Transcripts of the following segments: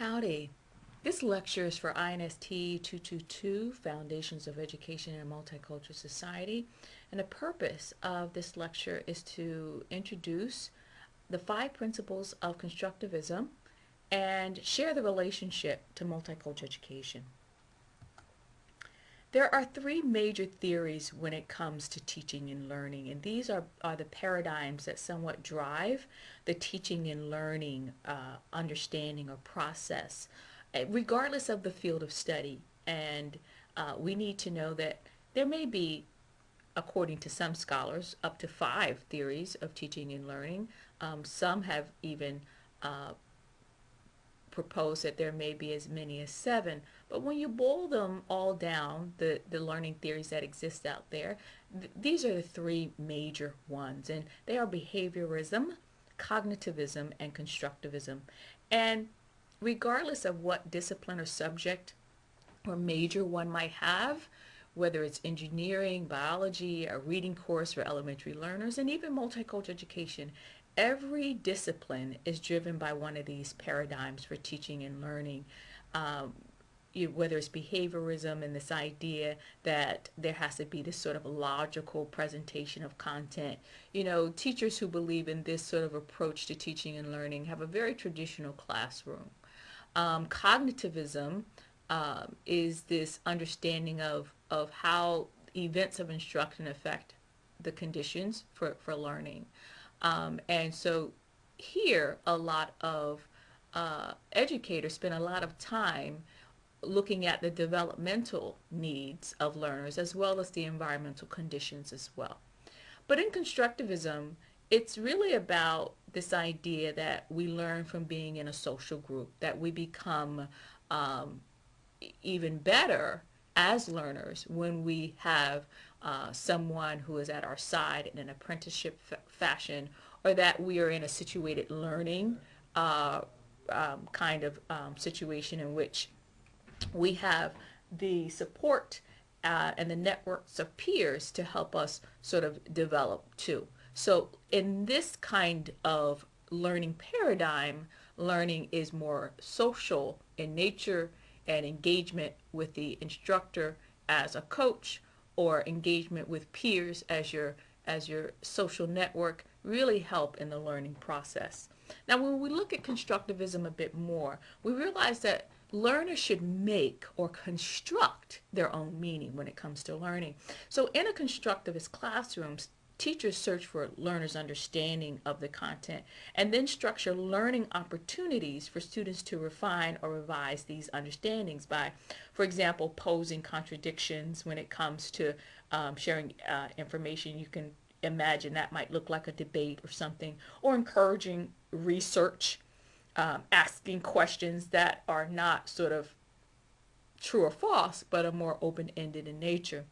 Howdy. This lecture is for INST 222, Foundations of Education in a Multicultural Society. And the purpose of this lecture is to introduce the 5 principles of constructivism and share the relationship to multicultural education. There are 3 major theories when it comes to teaching and learning, and these are the paradigms that somewhat drive the teaching and learning understanding or process, regardless of the field of study. And we need to know that there may be, according to some scholars, up to 5 theories of teaching and learning. Some have even propose that there may be as many as 7. But when you boil them all down, the learning theories that exist out there, these are the 3 major ones. And they are behaviorism, cognitivism, and constructivism. And regardless of what discipline or subject or major one might have, whether it's engineering, biology, a reading course for elementary learners, and even multicultural education, every discipline is driven by one of these paradigms for teaching and learning. Whether it's behaviorism and this idea that there has to be this sort of logical presentation of content. Teachers who believe in this sort of approach to teaching and learning have a very traditional classroom. Cognitivism is this understanding of how events of instruction affect the conditions for learning. And so here, a lot of educators spend a lot of time looking at the developmental needs of learners as well as the environmental conditions as well. But in constructivism, it's really about this idea that we learn from being in a social group, that we become even better as learners when we have someone who is at our side in an apprenticeship fashion, or that we are in a situated learning kind of situation in which we have the support and the networks of peers to help us sort of develop too. So in this kind of learning paradigm, learning is more social in nature, and engagement with the instructor as a coach, or engagement with peers as your social network really help in the learning process. Now, when we look at constructivism a bit more, we realize that learners should make or construct their own meaning when it comes to learning. So in a constructivist classroom, teachers search for learners' understanding of the content and then structure learning opportunities for students to refine or revise these understandings by, for example, posing contradictions when it comes to sharing information. You can imagine that might look like a debate or something, or encouraging research, asking questions that are not sort of true or false, but are more open-ended in nature.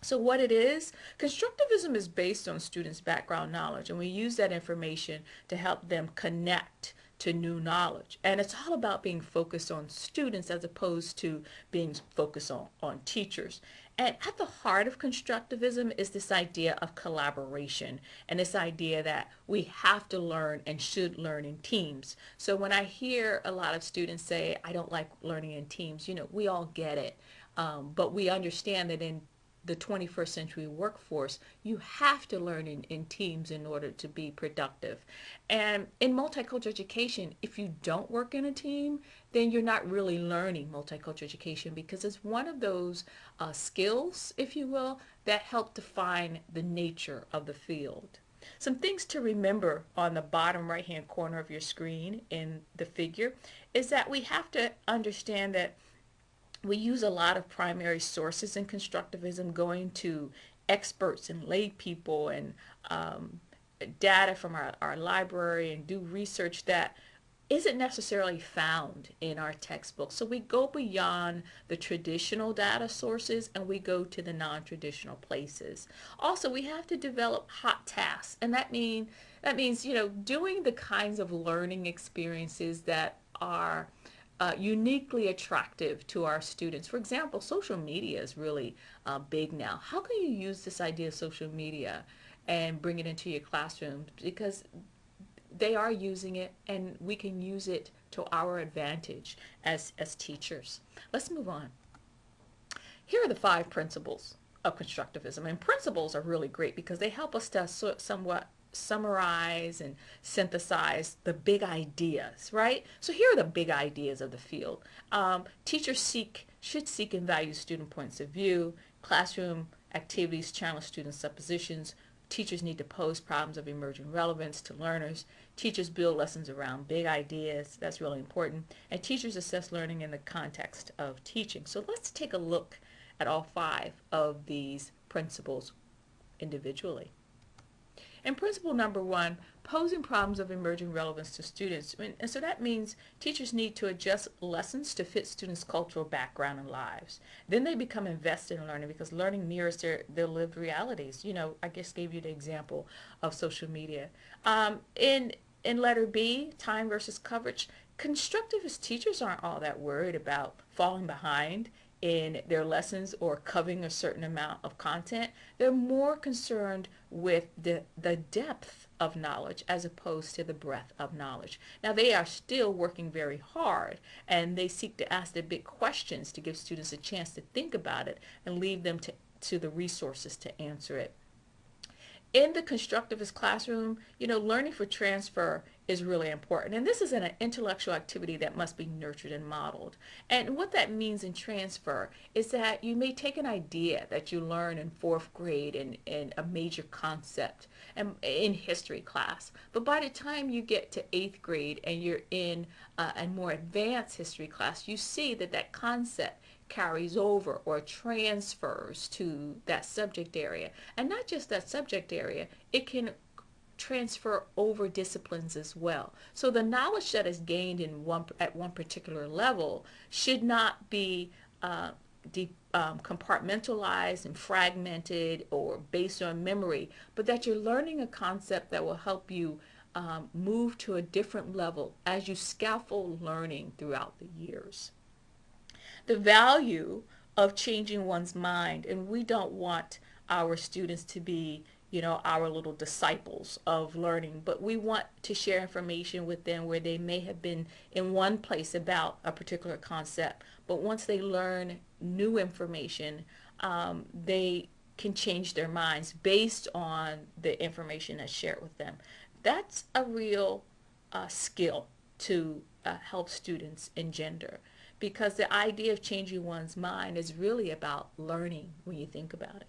So what it is, constructivism is based on students' background knowledge, and we use that information to help them connect to new knowledge. And it's all about being focused on students as opposed to being focused on teachers. And at the heart of constructivism is this idea of collaboration, and this idea that we have to learn and should learn in teams. So when I hear a lot of students say, I don't like learning in teams, we all get it. But we understand that in the 21st century workforce, you have to learn in teams in order to be productive. And in multicultural education, if you don't work in a team, then you're not really learning multicultural education, because it's one of those skills, if you will, that help define the nature of the field. Some things to remember on the bottom right-hand corner of your screen in the figure is that we have to understand that we use a lot of primary sources in constructivism, going to experts and lay people and data from our library, and do research that isn't necessarily found in our textbooks. So we go beyond the traditional data sources and we go to the non-traditional places. Also, we have to develop hot tasks, and that means doing the kinds of learning experiences that are uniquely attractive to our students. For example, social media is really big now. How can you use this idea of social media and bring it into your classroom? Because they are using it, and we can use it to our advantage as teachers. Let's move on. Here are the 5 principles of constructivism. And principles are really great because they help us to somewhat summarize and synthesize the big ideas, right? So here are the big ideas of the field. Teachers should seek and value student points of view. Classroom activities challenge student suppositions. Teachers need to pose problems of emerging relevance to learners. Teachers build lessons around big ideas. That's really important. And teachers assess learning in the context of teaching. So let's take a look at all 5 of these principles individually. And principle number 1, posing problems of emerging relevance to students. And so that means teachers need to adjust lessons to fit students' cultural background and lives. Then they become invested in learning because learning mirrors their lived realities. You know, I just gave you the example of social media. In letter B, time versus coverage, constructivist teachers aren't all that worried about falling behind in their lessons or covering a certain amount of content. They're more concerned with the depth of knowledge as opposed to the breadth of knowledge. Now they are still working very hard, and they seek to ask the big questions to give students a chance to think about it and leave them to the resources to answer it. In the constructivist classroom, you know, learning for transfer is really important. And this is an intellectual activity that must be nurtured and modeled. And what that means in transfer is that you may take an idea that you learn in 4th grade in a major concept and in history class. But by the time you get to 8th grade and you're in a more advanced history class, you see that that concept carries over or transfers to that subject area. And not just that subject area, it can transfer over disciplines as well. So the knowledge that is gained at one particular level should not be compartmentalized and fragmented or based on memory, but that you're learning a concept that will help you move to a different level as you scaffold learning throughout the years. The value of changing one's mind, and we don't want our students to be, you know, our little disciples of learning, but we want to share information with them where they may have been in one place about a particular concept, but once they learn new information, they can change their minds based on the information that's shared with them. That's a real skill to help students engender, because the idea of changing one's mind is really about learning when you think about it.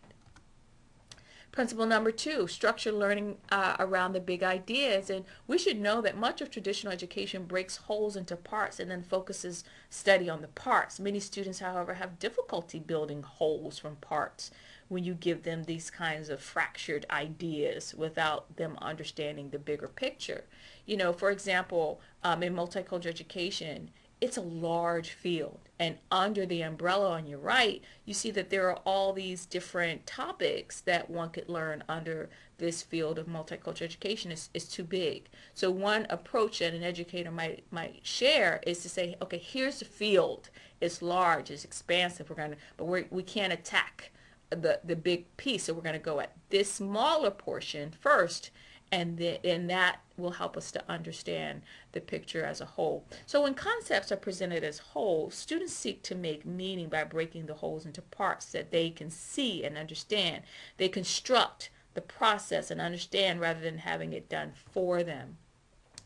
Principle number 2, structure learning around the big ideas. And we should know that much of traditional education breaks wholes into parts and then focuses study on the parts. Many students, however, have difficulty building wholes from parts when you give them these kinds of fractured ideas without them understanding the bigger picture. You know, for example, in multicultural education, it's a large field, and under the umbrella on your right, you see that there are all these different topics that one could learn under this field of multicultural education. Is too big. So one approach that an educator might share is to say, okay, here's the field. It's large, it's expansive. We can't attack the big piece, so we're going to go at this smaller portion first, and that will help us to understand the picture as a whole. So when concepts are presented as wholes, students seek to make meaning by breaking the wholes into parts that they can see and understand. They construct the process and understand rather than having it done for them.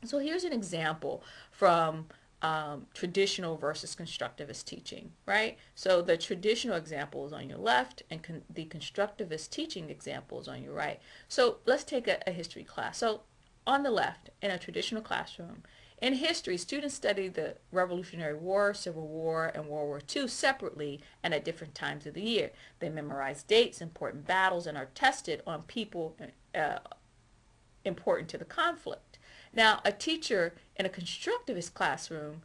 So here's an example from traditional versus constructivist teaching, right? So the traditional example is on your left, and the constructivist teaching example is on your right. So let's take a history class. So on the left, in a traditional classroom, in history, students study the Revolutionary War, Civil War, and World War II separately and at different times of the year. They memorize dates, important battles, and are tested on people important to the conflict. Now, a teacher in a constructivist classroom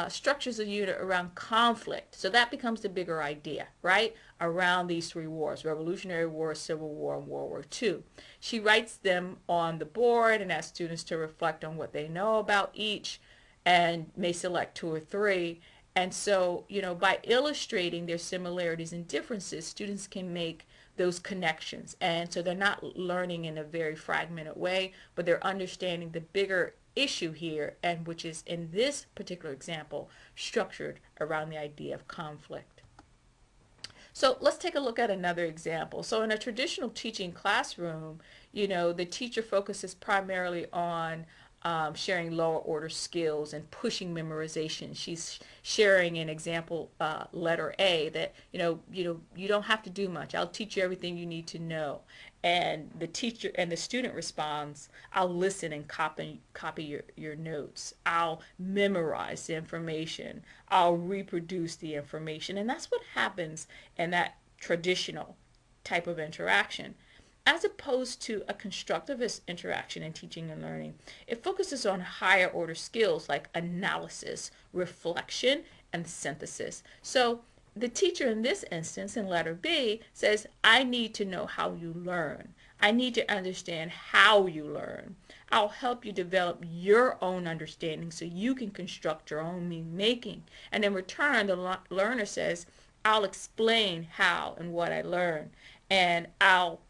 structures a unit around conflict. So that becomes the bigger idea, right? Around these 3 wars: Revolutionary War, Civil War, and World War II. She writes them on the board and asks students to reflect on what they know about each, and may select 2 or 3. And so, you know, by illustrating their similarities and differences, students can make those connections. And so they're not learning in a very fragmented way, but they're understanding the bigger issue here, and which is in this particular example structured around the idea of conflict. So let's take a look at another example. So in a traditional teaching classroom, the teacher focuses primarily on sharing lower order skills and pushing memorization. She's sharing an example letter A that you don't have to do much. I'll teach you everything you need to know. And the teacher and the student responds, I'll listen and copy your notes. I'll memorize the information. I'll reproduce the information. And that's what happens in that traditional type of interaction. As opposed to a constructivist interaction in teaching and learning, it focuses on higher order skills like analysis, reflection, and synthesis. So the teacher in this instance, in letter B, says, I need to know how you learn. I need to understand how you learn. I'll help you develop your own understanding so you can construct your own meaning making. And in return, the learner says, I'll explain how and what I learned, and I'll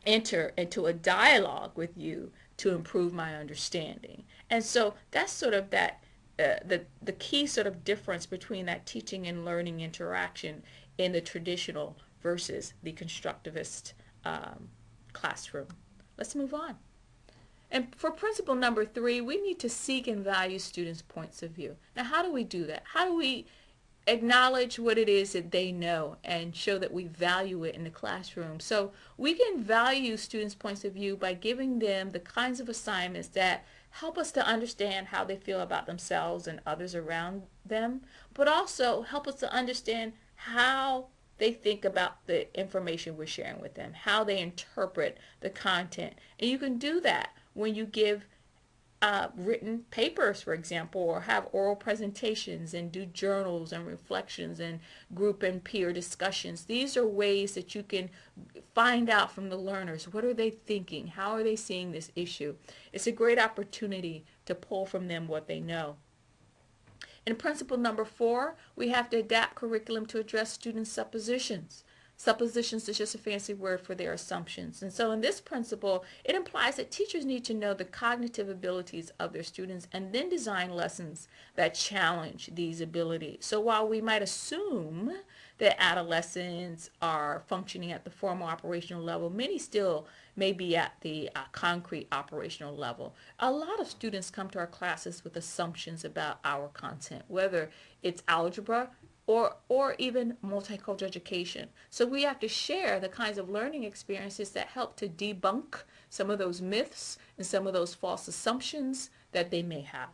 enter into a dialogue with you to improve my understanding. And so that's sort of that the key sort of difference between that teaching and learning interaction in the traditional versus the constructivist classroom. Let's move on. And for principle number 3, we need to seek and value students' points of view. Now, how do we do that? How do we acknowledge what it is that they know and show that we value it in the classroom? So we can value students' points of view by giving them the kinds of assignments that help us to understand how they feel about themselves and others around them, but also help us to understand how they think about the information we're sharing with them, how they interpret the content. And you can do that when you give written papers, for example, or have oral presentations and do journals and reflections and group and peer discussions. These are ways that you can find out from the learners, what are they thinking? How are they seeing this issue? It's a great opportunity to pull from them what they know. In principle number 4, we have to adapt curriculum to address students' suppositions. Suppositions is just a fancy word for their assumptions. And so in this principle, it implies that teachers need to know the cognitive abilities of their students and then design lessons that challenge these abilities. So while we might assume that adolescents are functioning at the formal operational level, many still may be at the concrete operational level. A lot of students come to our classes with assumptions about our content, whether it's algebra, or even multicultural education. So we have to share the kinds of learning experiences that help to debunk some of those myths and some of those false assumptions that they may have.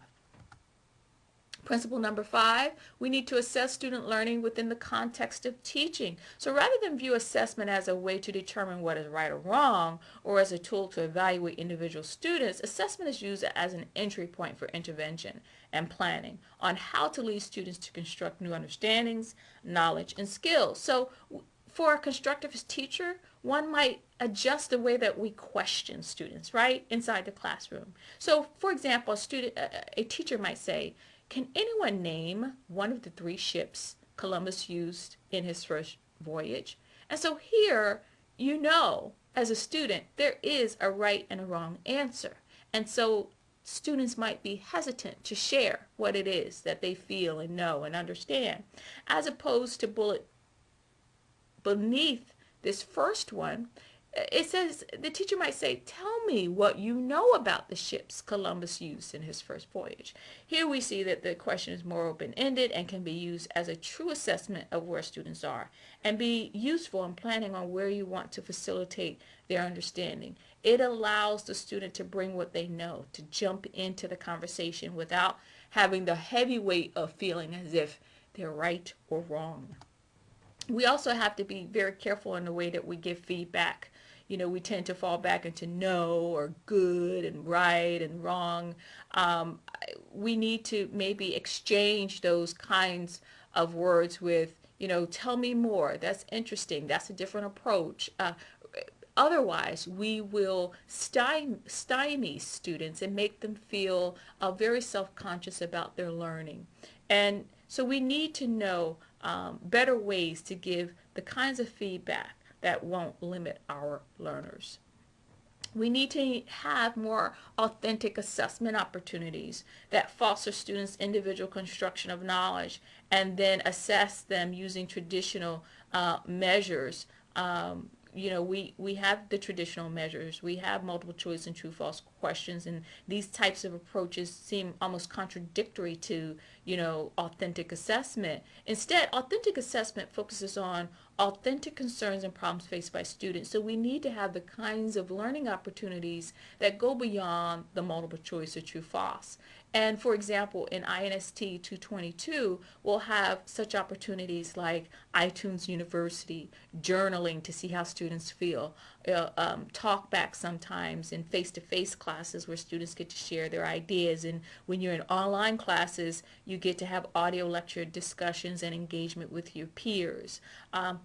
Principle number 5, we need to assess student learning within the context of teaching. So rather than view assessment as a way to determine what is right or wrong, or as a tool to evaluate individual students, assessment is used as an entry point for intervention and planning on how to lead students to construct new understandings, knowledge, and skills. So for a constructivist teacher, one might adjust the way that we question students, right, inside the classroom. So for example, a teacher might say, can anyone name one of the 3 ships Columbus used in his first voyage? And so here, as a student, there is a right and a wrong answer. And so students might be hesitant to share what it is that they feel and know and understand, as opposed to bullet beneath this first one. It says, the teacher might say, tell me what you know about the ships Columbus used in his first voyage. Here we see that the question is more open-ended and can be used as a true assessment of where students are and be useful in planning on where you want to facilitate their understanding. It allows the student to bring what they know, to jump into the conversation without having the heavy weight of feeling as if they're right or wrong. We also have to be very careful in the way that we give feedback. We tend to fall back into no or good and right and wrong. We need to maybe exchange those kinds of words with, tell me more. That's interesting. That's a different approach. Otherwise, we will stymie students and make them feel very self-conscious about their learning. And so we need to know better ways to give the kinds of feedback that won't limit our learners. We need to have more authentic assessment opportunities that foster students' individual construction of knowledge and then assess them using traditional measures. We have the traditional measures. We have multiple choice and true false questions, and these types of approaches seem almost contradictory to, authentic assessment. Instead, authentic assessment focuses on authentic concerns and problems faced by students. So we need to have the kinds of learning opportunities that go beyond the multiple choice or true false. And for example, in INST 222, we'll have such opportunities like iTunes University, journaling to see how students feel, talk back sometimes in face-to-face classes where students get to share their ideas. And when you're in online classes, you get to have audio lecture discussions and engagement with your peers.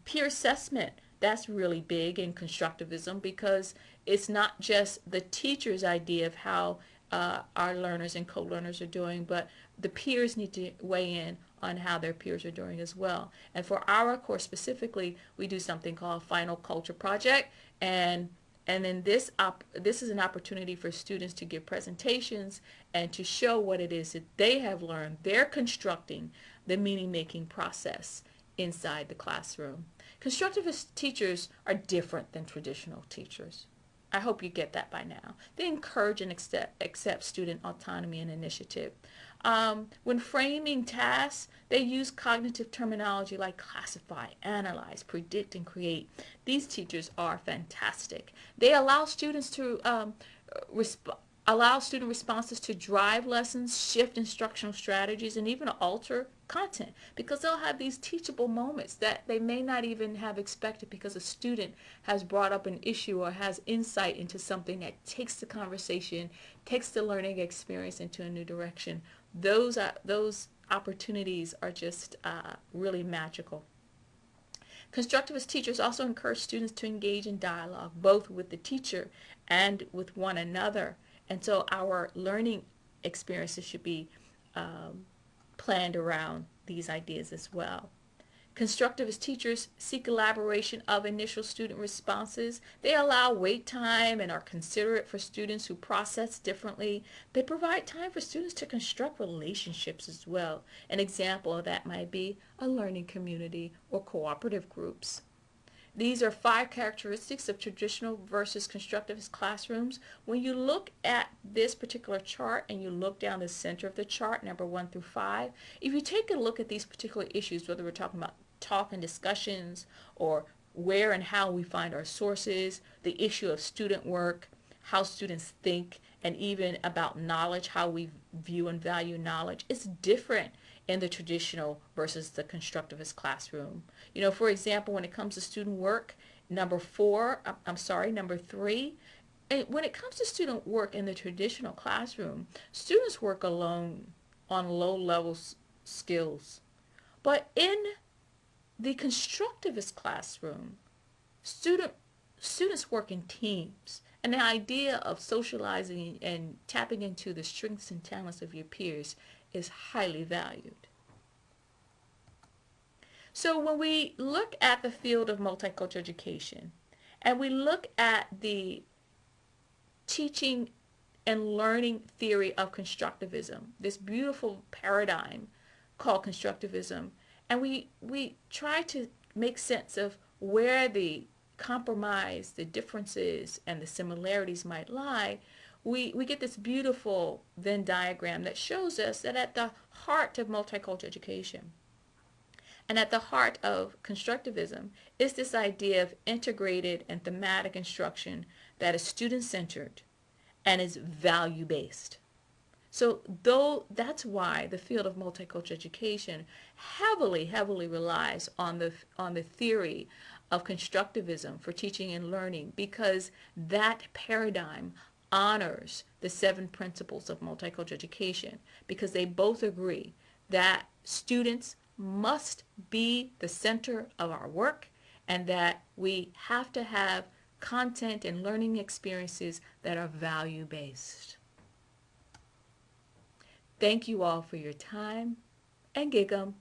Peer assessment, that's really big in constructivism because it's not just the teacher's idea of how our learners and co-learners are doing, but the peers need to weigh in on how their peers are doing as well. And for our course specifically, we do something called Final Culture Project, and then this is an opportunity for students to give presentations and to show what it is that they have learned. They're constructing the meaning-making process inside the classroom. Constructivist teachers are different than traditional teachers. I hope you get that by now. They encourage and accept student autonomy and initiative. When framing tasks, they use cognitive terminology like classify, analyze, predict, and create. These teachers are fantastic. They allow students to allow student responses to drive lessons, shift instructional strategies, and even alter content, because they'll have these teachable moments that they may not even have expected because a student has brought up an issue or has insight into something that takes the conversation, takes the learning experience into a new direction. Those opportunities are just really magical. Constructivist teachers also encourage students to engage in dialogue, both with the teacher and with one another. And so our learning experiences should be planned around these ideas as well. Constructivist teachers seek elaboration of initial student responses. They allow wait time and are considerate for students who process differently. They provide time for students to construct relationships as well. An example of that might be a learning community or cooperative groups. These are 5 characteristics of traditional versus constructivist classrooms. When you look at this particular chart and you look down the center of the chart, number 1 through 5, if you take a look at these particular issues, whether we're talking about talk and discussions or where and how we find our sources, the issue of student work, how students think, and even about knowledge, how we view and value knowledge, it's different in the traditional versus the constructivist classroom. For example, when it comes to student work, number 3, and when it comes to student work in the traditional classroom, students work alone on low-level skills. But in the constructivist classroom, students work in teams. And the idea of socializing and tapping into the strengths and talents of your peers is highly valued. So when we look at the field of multicultural education and we look at the teaching and learning theory of constructivism, this beautiful paradigm called constructivism, and we try to make sense of where the compromise, the differences, and the similarities might lie, we get this beautiful Venn diagram that shows us that at the heart of multicultural education and at the heart of constructivism is this idea of integrated and thematic instruction that is student-centered and is value-based. So that's why the field of multicultural education heavily relies on the theory of constructivism for teaching and learning, because that paradigm honors the 7 principles of multicultural education, because they both agree that students must be the center of our work and that we have to have content and learning experiences that are value-based. Thank you all for your time, and gig 'em.